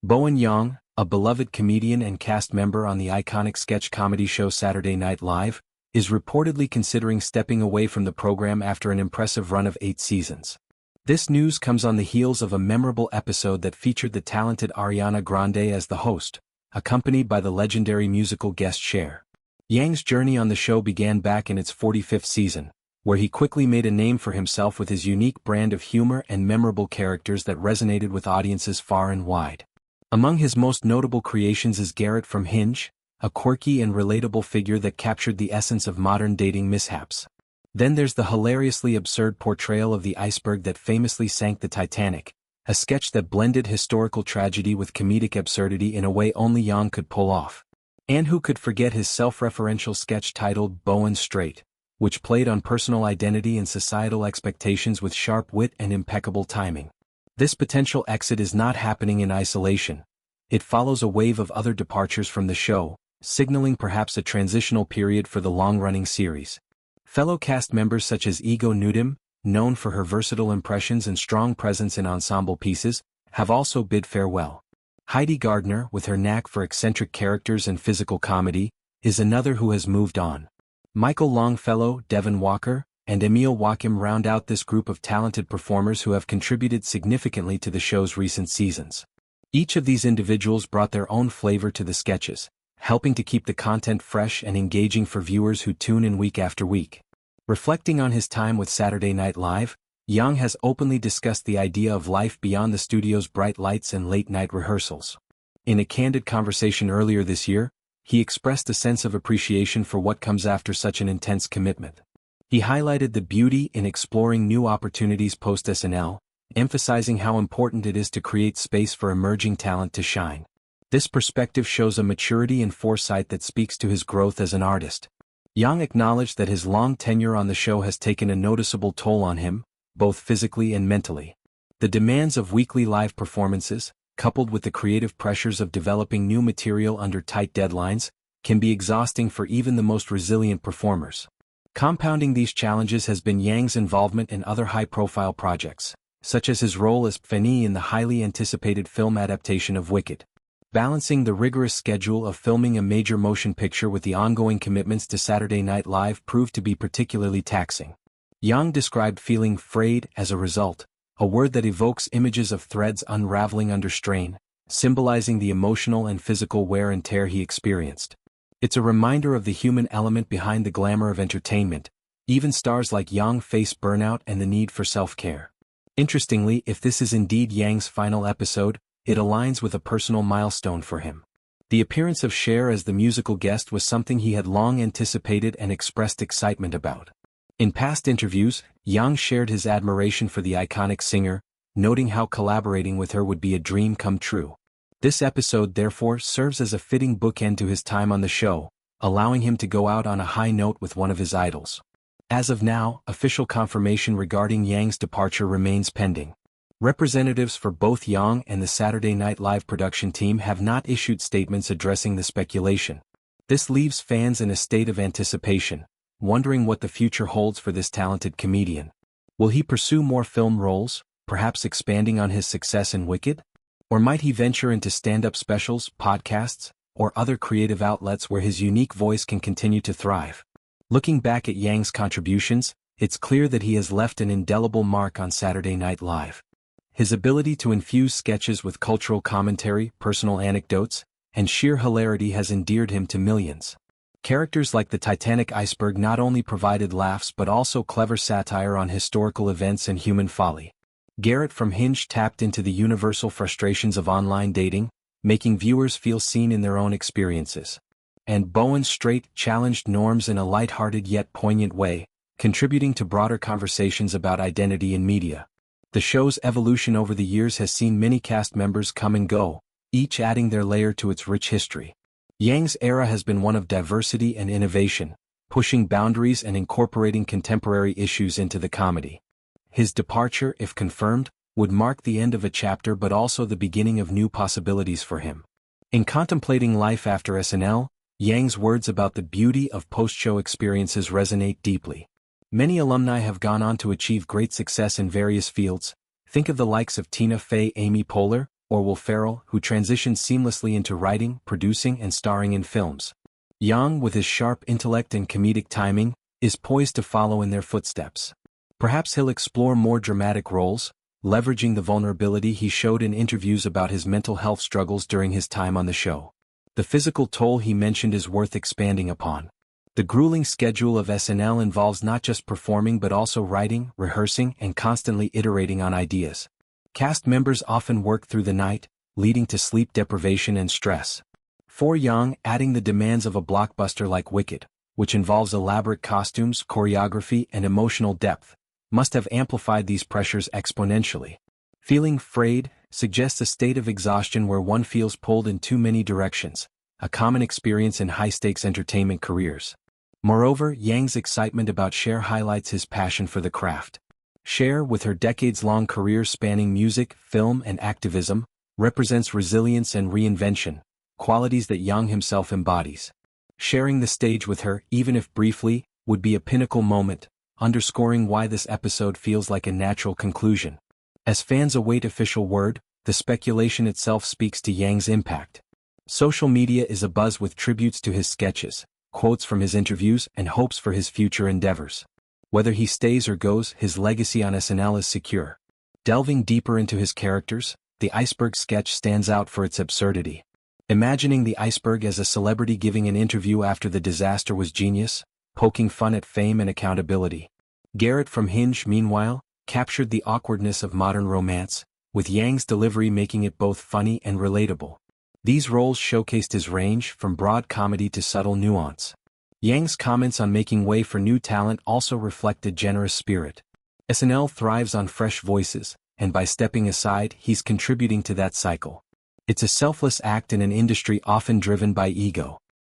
Bowen Yang, a beloved comedian and cast member on the iconic sketch comedy show Saturday Night Live, is reportedly considering stepping away from the program after an impressive run of 8 seasons. This news comes on the heels of a memorable episode that featured the talented Ariana Grande as the host, accompanied by the legendary musical guest Cher. Yang's journey on the show began back in its 45th season, where he quickly made a name for himself with his unique brand of humor and memorable characters that resonated with audiences far and wide. Among his most notable creations is Garrett from Hinge, a quirky and relatable figure that captured the essence of modern dating mishaps. Then there's the hilariously absurd portrayal of the iceberg that famously sank the Titanic, a sketch that blended historical tragedy with comedic absurdity in a way only Yang could pull off. And who could forget his self-referential sketch titled Bowen Straight, which played on personal identity and societal expectations with sharp wit and impeccable timing. This potential exit is not happening in isolation. It follows a wave of other departures from the show, signaling perhaps a transitional period for the long-running series. Fellow cast members such as Ego Newton, known for her versatile impressions and strong presence in ensemble pieces, have also bid farewell. Heidi Gardner, with her knack for eccentric characters and physical comedy, is another who has moved on. Michael Longfellow, Devon Walker, and Emil Wachim round out this group of talented performers who have contributed significantly to the show's recent seasons. Each of these individuals brought their own flavor to the sketches, helping to keep the content fresh and engaging for viewers who tune in week after week. Reflecting on his time with Saturday Night Live, Yang has openly discussed the idea of life beyond the studio's bright lights and late-night rehearsals. In a candid conversation earlier this year, he expressed a sense of appreciation for what comes after such an intense commitment. He highlighted the beauty in exploring new opportunities post-SNL, emphasizing how important it is to create space for emerging talent to shine. This perspective shows a maturity and foresight that speaks to his growth as an artist. Yang acknowledged that his long tenure on the show has taken a noticeable toll on him, both physically and mentally. The demands of weekly live performances, coupled with the creative pressures of developing new material under tight deadlines, can be exhausting for even the most resilient performers. Compounding these challenges has been Yang's involvement in other high-profile projects, such as his role as Fanny in the highly anticipated film adaptation of Wicked. Balancing the rigorous schedule of filming a major motion picture with the ongoing commitments to Saturday Night Live proved to be particularly taxing. Yang described feeling frayed as a result, a word that evokes images of threads unraveling under strain, symbolizing the emotional and physical wear and tear he experienced. It's a reminder of the human element behind the glamour of entertainment. Even stars like Yang face burnout and the need for self-care. Interestingly, if this is indeed Yang's final episode, it aligns with a personal milestone for him. The appearance of Cher as the musical guest was something he had long anticipated and expressed excitement about. In past interviews, Yang shared his admiration for the iconic singer, noting how collaborating with her would be a dream come true. This episode therefore serves as a fitting bookend to his time on the show, allowing him to go out on a high note with one of his idols. As of now, official confirmation regarding Yang's departure remains pending. Representatives for both Yang and the Saturday Night Live production team have not issued statements addressing the speculation. This leaves fans in a state of anticipation, wondering what the future holds for this talented comedian. Will he pursue more film roles, perhaps expanding on his success in Wicked? Or might he venture into stand-up specials, podcasts, or other creative outlets where his unique voice can continue to thrive? Looking back at Yang's contributions, it's clear that he has left an indelible mark on Saturday Night Live. His ability to infuse sketches with cultural commentary, personal anecdotes, and sheer hilarity has endeared him to millions. Characters like the Titanic iceberg not only provided laughs but also clever satire on historical events and human folly. Garrett from Hinge tapped into the universal frustrations of online dating, making viewers feel seen in their own experiences. And Bowen Straight challenged norms in a light-hearted yet poignant way, contributing to broader conversations about identity in media. The show's evolution over the years has seen many cast members come and go, each adding their layer to its rich history. Yang's era has been one of diversity and innovation, pushing boundaries and incorporating contemporary issues into the comedy. His departure, if confirmed, would mark the end of a chapter but also the beginning of new possibilities for him. In contemplating life after SNL, Yang's words about the beauty of post-show experiences resonate deeply. Many alumni have gone on to achieve great success in various fields. Think of the likes of Tina Fey, Amy Poehler, or Will Ferrell, who transitioned seamlessly into writing, producing and starring in films. Yang, with his sharp intellect and comedic timing, is poised to follow in their footsteps. Perhaps he'll explore more dramatic roles, leveraging the vulnerability he showed in interviews about his mental health struggles during his time on the show. The physical toll he mentioned is worth expanding upon. The grueling schedule of SNL involves not just performing but also writing, rehearsing, and constantly iterating on ideas. Cast members often work through the night, leading to sleep deprivation and stress. For Yang, adding the demands of a blockbuster like Wicked, which involves elaborate costumes, choreography, and emotional depth, must have amplified these pressures exponentially. Feeling frayed suggests a state of exhaustion where one feels pulled in too many directions, a common experience in high-stakes entertainment careers. Moreover, Yang's excitement about Cher highlights his passion for the craft. Cher, with her decades-long career spanning music, film, and activism, represents resilience and reinvention, qualities that Yang himself embodies. Sharing the stage with her, even if briefly, would be a pinnacle moment, underscoring why this episode feels like a natural conclusion. As fans await official word, the speculation itself speaks to Yang's impact. Social media is abuzz with tributes to his sketches, quotes from his interviews, and hopes for his future endeavors. Whether he stays or goes, his legacy on SNL is secure. Delving deeper into his characters, the iceberg sketch stands out for its absurdity. Imagining the iceberg as a celebrity giving an interview after the disaster was genius, poking fun at fame and accountability. Garrett from Hinge, meanwhile, captured the awkwardness of modern romance, with Yang's delivery making it both funny and relatable. These roles showcased his range, from broad comedy to subtle nuance. Yang's comments on making way for new talent also reflect a generous spirit. SNL thrives on fresh voices, and by stepping aside, he's contributing to that cycle. It's a selfless act in an industry often driven by ego.